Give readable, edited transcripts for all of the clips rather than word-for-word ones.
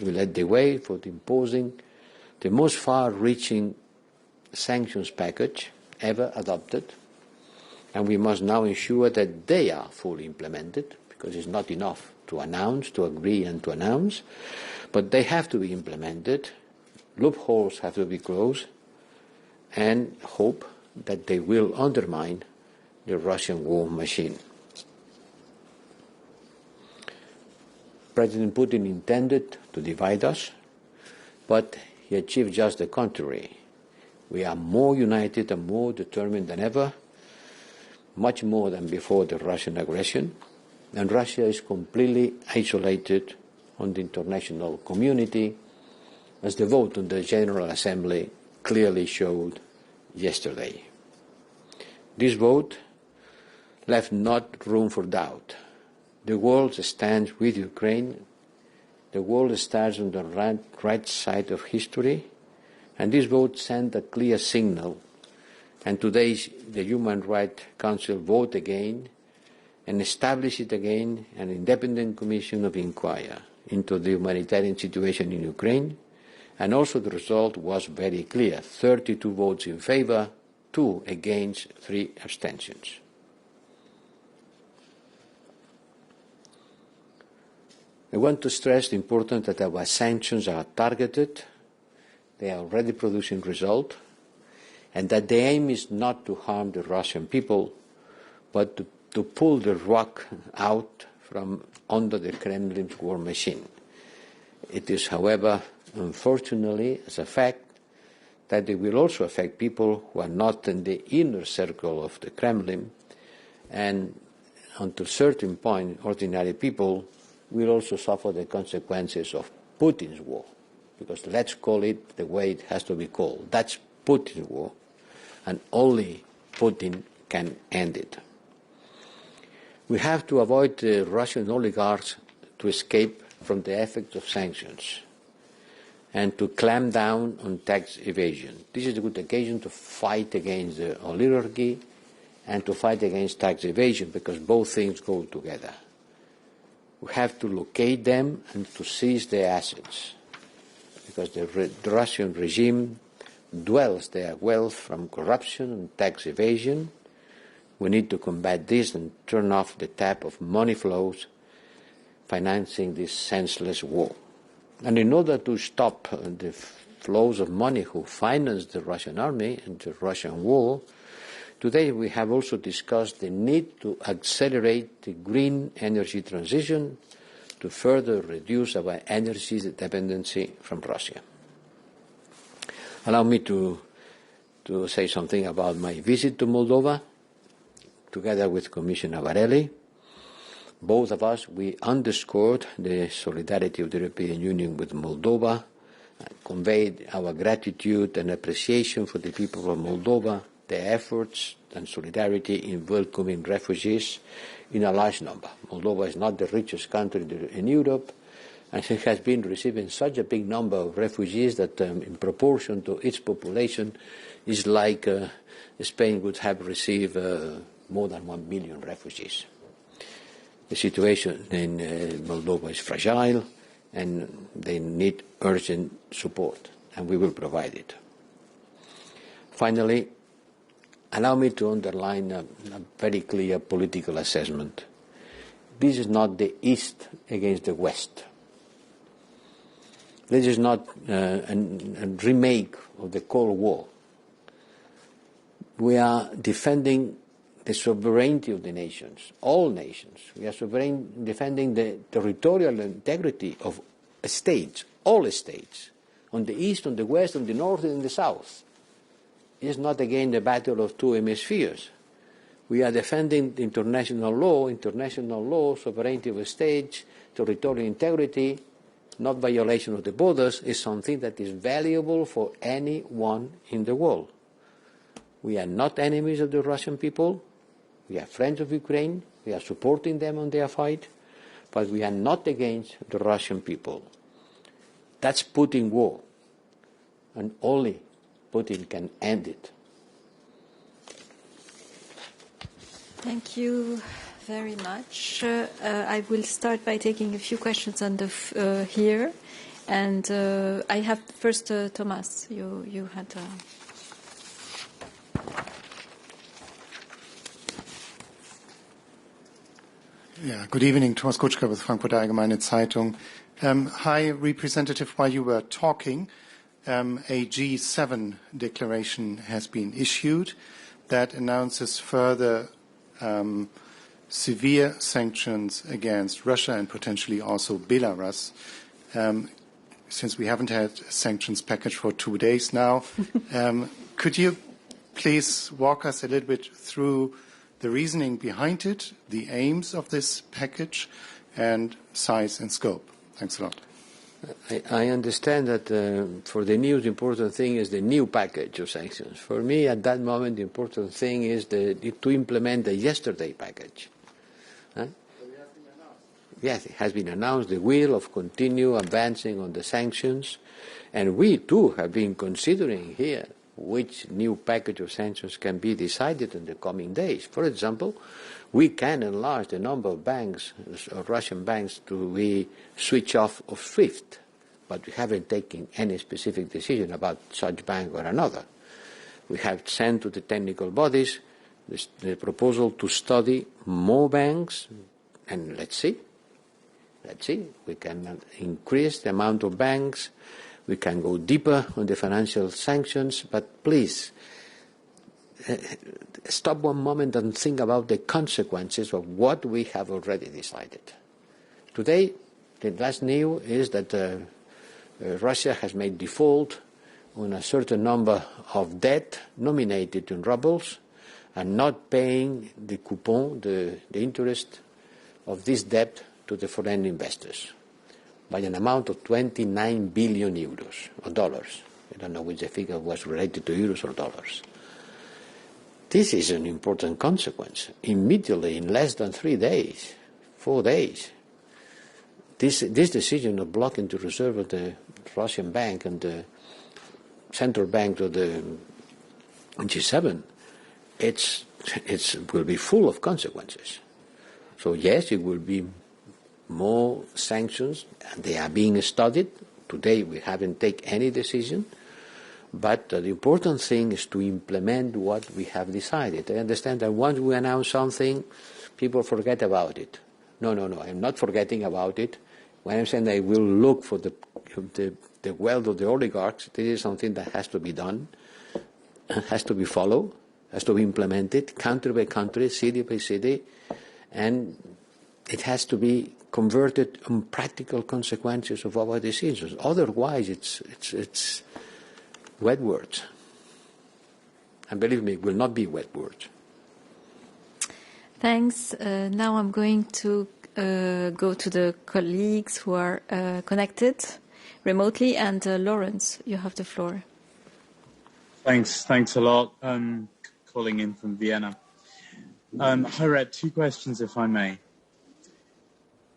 We led the way for imposing the most far-reaching sanctions package ever adopted, and we must now ensure that they are fully implemented, because it's not enough to announce, to agree and to announce, but they have to be implemented, loopholes have to be closed, and hope that they will undermine the Russian war machine. President Putin intended to divide us, but he achieved just the contrary. We are more united and more determined than ever, much more than before the Russian aggression, and Russia is completely isolated on the international community, as the vote on the General Assembly clearly showed yesterday. This vote left not room for doubt. The world stands with Ukraine. The world stands on the right side of history, and this vote sent a clear signal. And today the Human Rights Council vote again and established again an independent commission of inquiry into the humanitarian situation in Ukraine, and also the result was very clear: 32 votes in favor, 2 against, 3 abstentions. I want to stress the importance that our sanctions are targeted, they are already producing result, and that the aim is not to harm the Russian people, but to pull the rug out from under the Kremlin's war machine. It is, however, unfortunately, as a fact, that they will also affect people who are not in the inner circle of the Kremlin, and until a certain point, ordinary people will also suffer the consequences of Putin's war, because let's call it the way it has to be called. That's Putin's war, and only Putin can end it. We have to avoid the Russian oligarchs to escape from the effects of sanctions and to clamp down on tax evasion. This is a good occasion to fight against the oligarchy and to fight against tax evasion, because both things go together. We have to locate them and to seize their assets, because the Russian regime dwells their wealth from corruption and tax evasion. We need to combat this and turn off the tap of money flows financing this senseless war. And in order to stop the flows of money who finance the Russian army and the Russian war, today we have also discussed the need to accelerate the green energy transition to further reduce our energy dependency from Russia. Allow me to say something about my visit to Moldova, together with Commissioner Borrell. Both of us, we underscored the solidarity of the European Union with Moldova, conveyed our gratitude and appreciation for the people of Moldova, their efforts and solidarity in welcoming refugees in a large number. Moldova is not the richest country in Europe, and it has been receiving such a big number of refugees that in proportion to its population is like Spain would have received more than 1 million refugees. The situation in Moldova is fragile, and they need urgent support, and we will provide it. Finally, allow me to underline a very clear political assessment. This is not the East against the West. This is not a remake of the Cold War. We are defending the sovereignty of the nations, all nations. We are defending the territorial integrity of states, all states, on the East, on the West, on the North, and the South. It is not again the battle of two hemispheres. We are defending international law, sovereignty of states, territorial integrity, not violation of the borders, is something that is valuable for anyone in the world. We are not enemies of the Russian people. We are friends of Ukraine. We are supporting them on their fight. But we are not against the Russian people. That's Putin's war. And only Putin can end it. Thank you very much. I will start by taking a few questions on the here, And I have first Thomas. You had. Yeah, good evening. Thomas Kutschka with Frankfurter Allgemeine Zeitung. High Representative, while you were talking, a G7 declaration has been issued that announces further severe sanctions against Russia and potentially also Belarus. Since we haven't had a sanctions package for 2 days now, could you please walk us a little bit through the reasoning behind it, the aims of this package, and size and scope? Thanks a lot. I understand that for the news, the important thing is the new package of sanctions. For me, at that moment, the important thing is to implement the yesterday package. Huh? Yes, it has been announced the will of continue advancing on the sanctions, and we too have been considering here which new package of sanctions can be decided in the coming days. For example, we can enlarge the number of banks, Russian banks, to be switch off of SWIFT, but we haven't taken any specific decision about such bank or another. We have sent to the technical bodies the proposal to study more banks, and let's see. We can increase the amount of banks. We can go deeper on the financial sanctions, but please stop one moment and think about the consequences of what we have already decided. Today, the last news is that Russia has made default on a certain number of debt nominated in rubles and not paying the coupon, the interest of this debt to the foreign investors by an amount of 29 billion euros or dollars. I don't know which the figure was related to euros or dollars. This is an important consequence. Immediately, in less than 3 days, 4 days, this decision of blocking the reserve of the Russian bank and the central bank of the G7, it will be full of consequences. So yes, it will be more sanctions, and they are being studied. Today we haven't taken any decision, but the important thing is to implement what we have decided. I understand that once we announce something, people forget about it. No, I'm not forgetting about it. When I'm saying I will look for the wealth of the oligarchs, this is something that has to be done, has to be followed, has to be implemented, country by country, city by city, and it has to be converted on practical consequences of our decisions. Otherwise, it's wet words. And believe me, it will not be wet words. Thanks. Now I'm going to go to the colleagues who are connected remotely. And Lawrence, you have the floor. Thanks a lot. Calling in from Vienna. Harriet, 2 questions, if I may.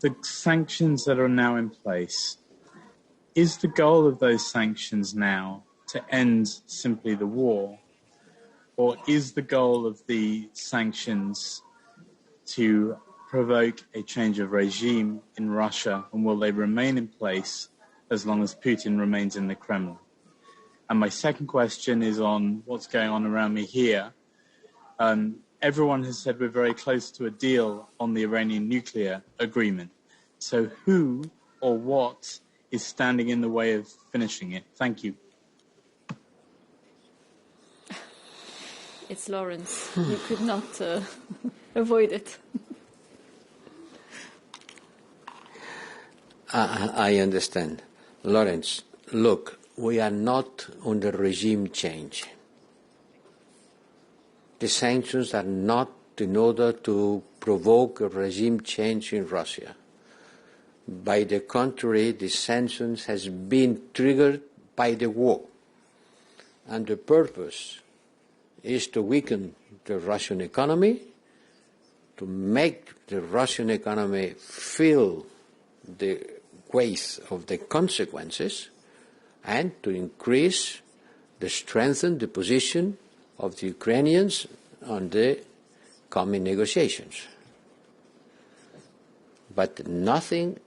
The sanctions that are now in place, is the goal of those sanctions now to end simply the war, or is the goal of the sanctions to provoke a change of regime in Russia, and will they remain in place as long as Putin remains in the Kremlin? And my second question is on what's going on around me here. Everyone has said we're very close to a deal on the Iranian nuclear agreement. So who or what is standing in the way of finishing it? Thank you. It's Lawrence. You could not avoid it. I understand. Lawrence, look, we are not under regime change. The sanctions are not in order to provoke a regime change in Russia. By the contrary, the sanctions has been triggered by the war. And the purpose is to weaken the Russian economy, to make the Russian economy feel the weight of the consequences, and to increase, strengthen the position of the Ukrainians on the coming negotiations. But nothing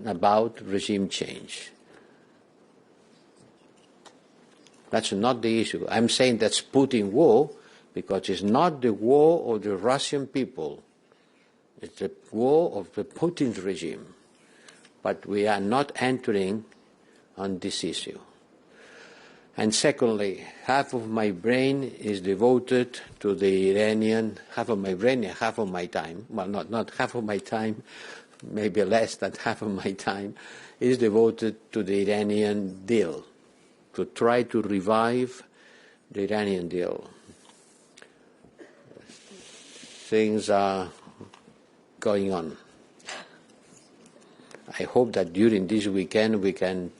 about regime change. That's not the issue. I'm saying that's Putin war because it's not the war of the Russian people. It's the war of the Putin regime. But we are not entering on this issue. And secondly, half of my brain is devoted to the Iranian, half of my brain and half of my time, well, not half of my time, maybe less than half of my time, is devoted to the Iranian deal, to try to revive the Iranian deal. Things are going on. I hope that during this weekend we can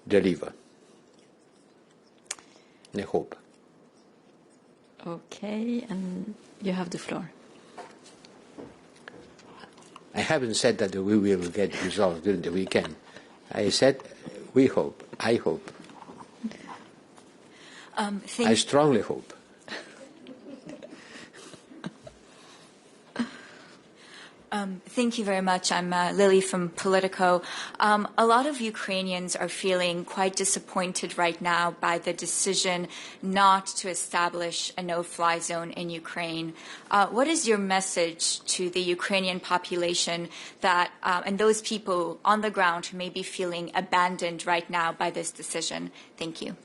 deliver. I hope. Okay, and you have the floor. I haven't said that we will get results during the weekend. I said we hope. I hope. I strongly hope. Thank you very much. I'm Lily from Politico. A lot of Ukrainians are feeling quite disappointed right now by the decision not to establish a no-fly zone in Ukraine. What is your message to the Ukrainian population that, and those people on the ground who may be feeling abandoned right now by this decision? Thank you.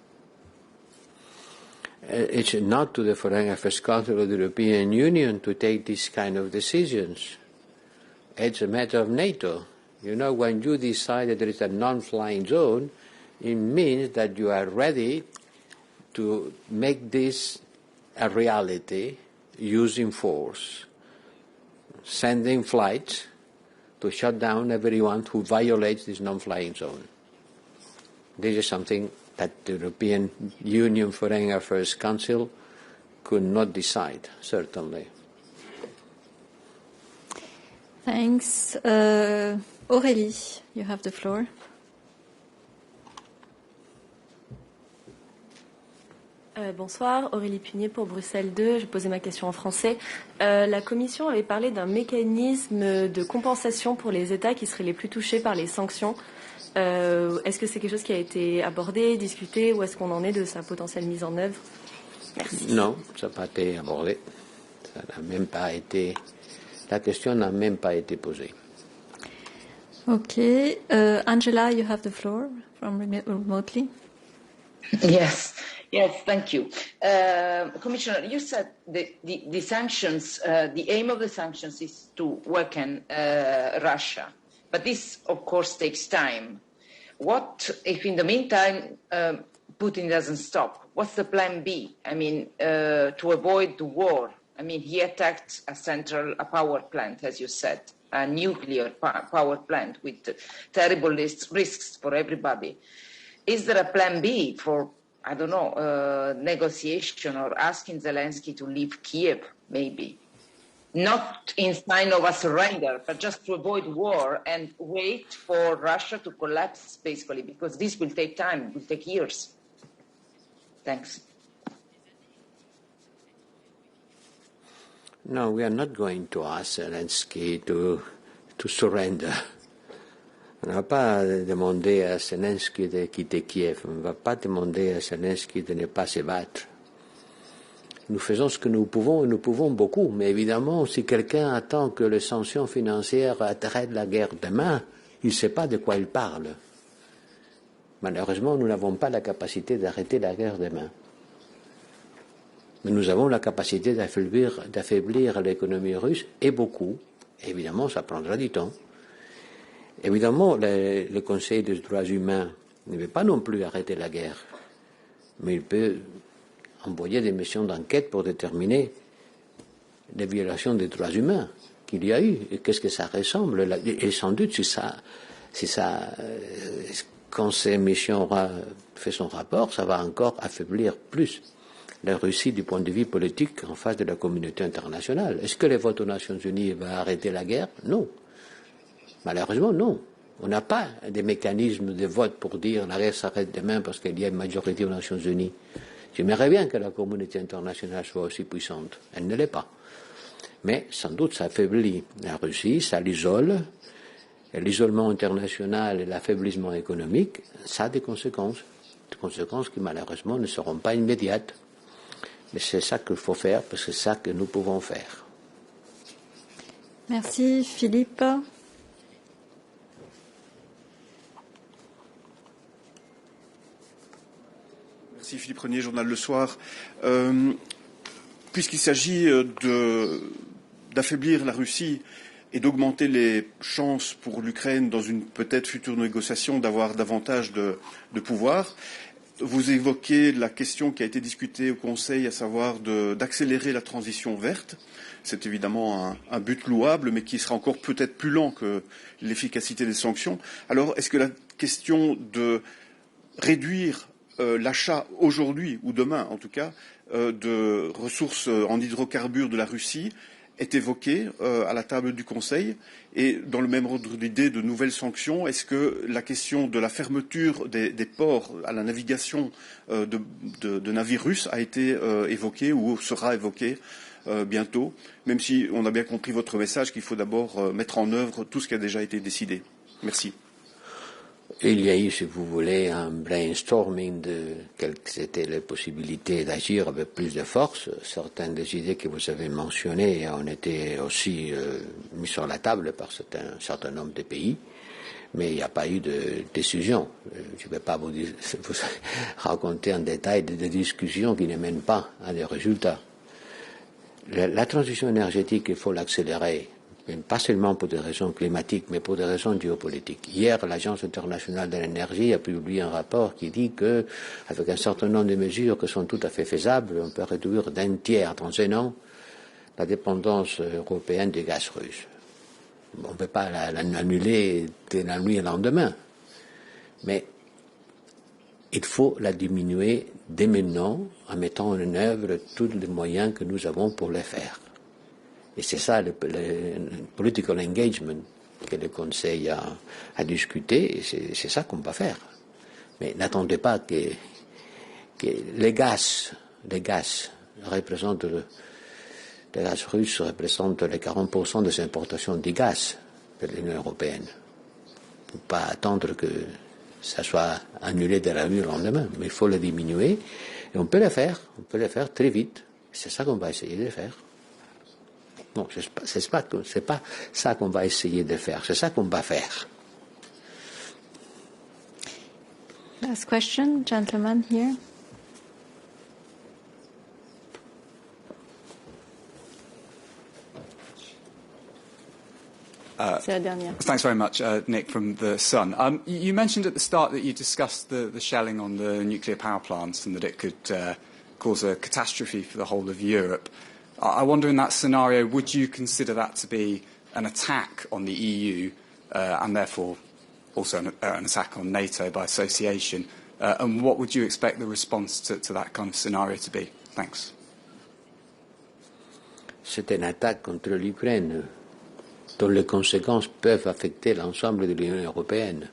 It's not to the Foreign Affairs Council of the European Union to take these kind of decisions. It's a matter of NATO. You know, when you decide that there is a non-flying zone, it means that you are ready to make this a reality using force, sending flights to shut down everyone who violates this non-flying zone. This is something that the European Union Foreign Affairs Council could not decide, certainly. Thanks. Aurélie, you have the floor. Bonsoir, Aurélie Punier pour Bruxelles 2. Je posais ma question en français. La Commission avait parlé d'un mécanisme de compensation pour les États qui seraient les plus touchés par les sanctions. Est-ce que c'est quelque chose qui a été abordé, discuté, ou est-ce qu'on en est de sa potentielle mise en œuvre? Merci. Non, ça n'a pas été abordé. Ça n'a même pas été... La question n'a même pas été posée. Okay. Angela, you have the floor from remotely. Yes, thank you. Commissioner, you said the sanctions, the aim of the sanctions is to weaken Russia. But this, of course, takes time. What if in the meantime Putin doesn't stop? What's the plan B? I mean, to avoid the war. I mean, he attacked a power plant, as you said, a nuclear power plant with terrible risks for everybody. Is there a plan B for, I don't know, negotiation or asking Zelensky to leave Kiev, maybe? Not in sign of a surrender, but just to avoid war and wait for Russia to collapse, basically, because this will take time, it will take years. Thanks. No, we are not going to ask Zelensky to surrender. On ne va pas demander à Zelensky de quitter Kiev. On ne va pas demander à Zelensky de ne pas se battre. Nous faisons ce que nous pouvons et nous pouvons beaucoup. Mais évidemment, si quelqu'un attend que les sanctions financières arrêtent la guerre demain, il ne sait pas de quoi il parle. Malheureusement, nous n'avons pas la capacité d'arrêter la guerre demain. Mais nous avons la capacité d'affaiblir l'économie russe, et beaucoup. Évidemment, ça prendra du temps. Évidemment, le Conseil des droits humains ne veut pas non plus arrêter la guerre, mais il peut envoyer des missions d'enquête pour déterminer les violations des droits humains qu'il y a eu, et qu'est-ce que ça ressemble. Et sans doute, quand ces missions aura fait son rapport, ça va encore affaiblir plus la Russie du point de vue politique en face de la communauté internationale. Est-ce que le vote aux Nations Unies va arrêter la guerre? Non. Malheureusement, non. On n'a pas de mécanisme de vote pour dire la guerre s'arrête demain parce qu'il y a une majorité aux Nations Unies. J'aimerais bien que la communauté internationale soit aussi puissante. Elle ne l'est pas. Mais sans doute, ça affaiblit la Russie, ça l'isole. Et l'isolement international et l'affaiblissement économique, ça a des conséquences. des conséquences qui malheureusement ne seront pas immédiates. Mais c'est ça qu'il faut faire, parce que c'est ça que nous pouvons faire. Merci Philippe. Merci Philippe Renier, Journal Le Soir. Puisqu'il s'agit d'affaiblir la Russie et d'augmenter les chances pour l'Ukraine dans une peut-être future négociation d'avoir davantage de pouvoir, vous évoquez la question qui a été discutée au Conseil, à savoir d'accélérer la transition verte. C'est évidemment un but louable, mais qui sera encore peut-être plus lent que l'efficacité des sanctions. Alors, est-ce que la question de réduire l'achat aujourd'hui, ou demain en tout cas, de ressources en hydrocarbures de la Russie est évoquée à la table du Conseil? Et dans le même ordre d'idée de nouvelles sanctions, est-ce que la question de la fermeture des ports à la navigation de navires russes a été évoquée ou sera évoquée bientôt, même si on a bien compris votre message qu'il faut d'abord mettre en œuvre tout ce qui a déjà été décidé? Merci. Il y a eu, si vous voulez, un brainstorming de quelles étaient les possibilités d'agir avec plus de force. Certaines des idées que vous avez mentionnées ont été aussi mises sur la table par un certain nombre de pays, mais il n'y a pas eu de décision. Je ne vais pas vous raconter en détail des discussions qui ne mènent pas à des résultats. La transition énergétique, il faut l'accélérer. Pas seulement pour des raisons climatiques, mais pour des raisons géopolitiques. Hier, l'Agence internationale de l'énergie a publié un rapport qui dit que, avec un certain nombre de mesures qui sont tout à fait faisables, on peut réduire d'1 tiers dans 1 an la dépendance européenne des gaz russes. On ne peut pas l'annuler de la nuit au lendemain, mais il faut la diminuer dès maintenant en mettant en œuvre tous les moyens que nous avons pour le faire. Et c'est ça le political engagement que le Conseil a discuté, et c'est ça qu'on va faire. Mais n'attendez pas que les gaz représentent les gaz russes représentent les 40% des importations de gaz de l'Union européenne. Il ne faut pas attendre que ça soit annulé de la nuit au lendemain, mais il faut le diminuer, et on peut le faire très vite. C'est ça qu'on va essayer de faire. Non, c'est pas ça qu'on va essayer de faire, c'est ça qu'on va faire. Last question, gentleman here. C'est la dernière. Thanks very much, Nick from The Sun. You mentioned at the start that you discussed the shelling on the nuclear power plants and that it could cause a catastrophe for the whole of Europe. I wonder, in that scenario, would you consider that to be an attack on the EU and therefore also an attack on NATO by association? And what would you expect the response to that kind of scenario to be? Thanks. C'est une attaque contre l'Ukraine, dont les conséquences peuvent affecter l'ensemble de l'Union européenne.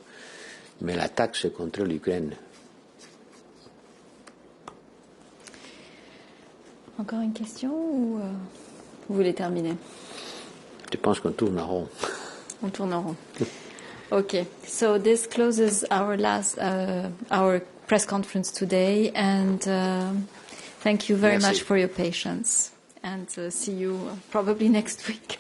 Mais l'attaque, c'est contre l'Ukraine. Encore une question ou vous voulez terminer? Je pense qu'on tourne en rond. On tourne en rond. Okay, so this closes our our press conference today, and thank you very much for your patience, and see you probably next week.